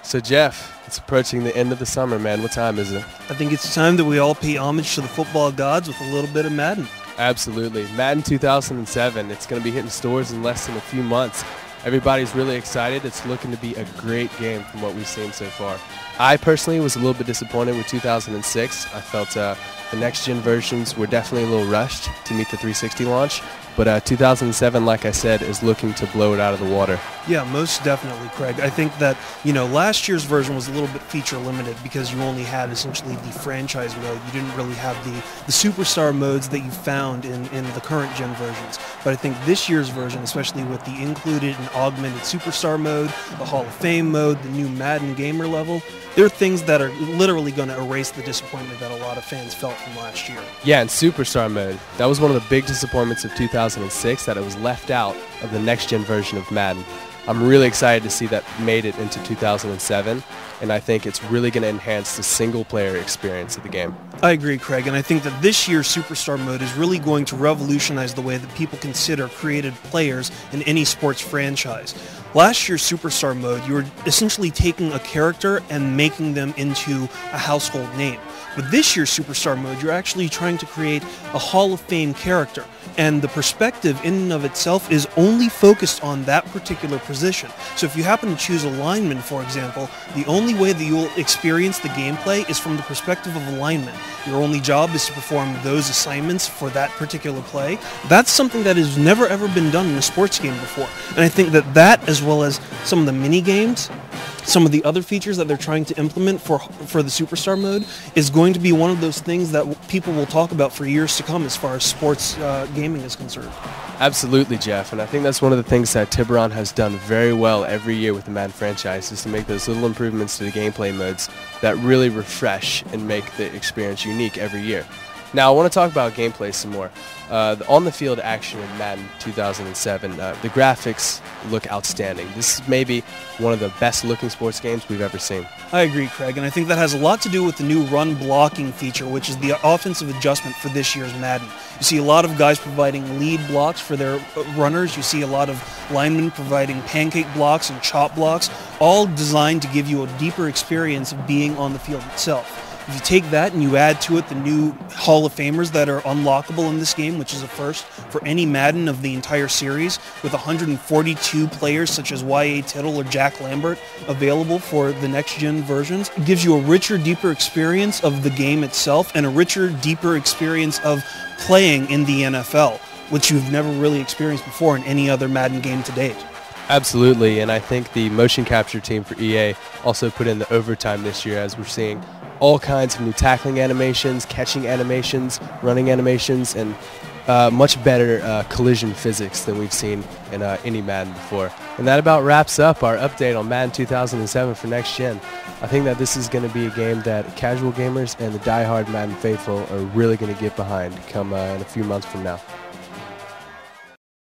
So Jeff, it's approaching the end of the summer, man. What time is it? I think it's time that we all pay homage to the football gods with a little bit of Madden. Absolutely. Madden 2007. It's going to be hitting stores in less than a few months. Everybody's really excited. It's looking to be a great game from what we've seen so far. I personally was a little bit disappointed with 2006. I felt the next-gen versions were definitely a little rushed to meet the 360 launch. But 2007, like I said, is looking to blow it out of the water. Yeah, most definitely, Craig. I think that, last year's version was a little bit feature limited because you only had essentially the franchise mode. You didn't really have the superstar modes that you found in the current gen versions. But I think this year's version, especially with the included and augmented superstar mode, the Hall of Fame mode, the new Madden gamer level, there are things that are literally going to erase the disappointment that a lot of fans felt from last year. Yeah, in superstar mode, that was one of the big disappointments of 2006, that it was left out of the next-gen version of Madden. I'm really excited to see that made it into 2007, and I think it's really going to enhance the single-player experience of the game. I agree, Craig, and I think that this year's Superstar Mode is really going to revolutionize the way that people consider created players in any sports franchise. Last year's Superstar Mode, you were essentially taking a character and making them into a household name. But this year's Superstar Mode, you're actually trying to create a Hall of Fame character, and the perspective in and of itself is only focused on that particular position. So if you happen to choose a lineman, for example, the only way that you'll experience the gameplay is from the perspective of a lineman. Your only job is to perform those assignments for that particular play. That's something that has never ever been done in a sports game before. And I think that as well as some of the mini games, some of the other features that they're trying to implement for the Superstar Mode is going to be one of those things that people will talk about for years to come as far as sports gaming is concerned. Absolutely, Jeff, and I think that's one of the things that Tiburon has done very well every year with the Madden franchise, is to make those little improvements to the gameplay modes that really refresh and make the experience unique every year. Now, I want to talk about gameplay some more. The on-the-field action in Madden 2007, the graphics look outstanding. This is maybe one of the best-looking sports games we've ever seen. I agree, Craig, and I think that has a lot to do with the new run blocking feature, which is the offensive adjustment for this year's Madden. You see a lot of guys providing lead blocks for their runners. You see a lot of linemen providing pancake blocks and chop blocks, all designed to give you a deeper experience of being on the field itself. If you take that and you add to it the new Hall of Famers that are unlockable in this game, which is a first for any Madden of the entire series, with 142 players such as Y.A. Tittle or Jack Lambert available for the next-gen versions, it gives you a richer, deeper experience of the game itself and a richer, deeper experience of playing in the NFL, which you've never really experienced before in any other Madden game to date. Absolutely, and I think the motion capture team for EA also put in the overtime this year, as we're seeing all kinds of new tackling animations, catching animations, running animations, and much better collision physics than we've seen in any Madden before. And that about wraps up our update on Madden 2007 for Next Gen. I think that this is going to be a game that casual gamers and the die-hard Madden faithful are really going to get behind come in a few months from now.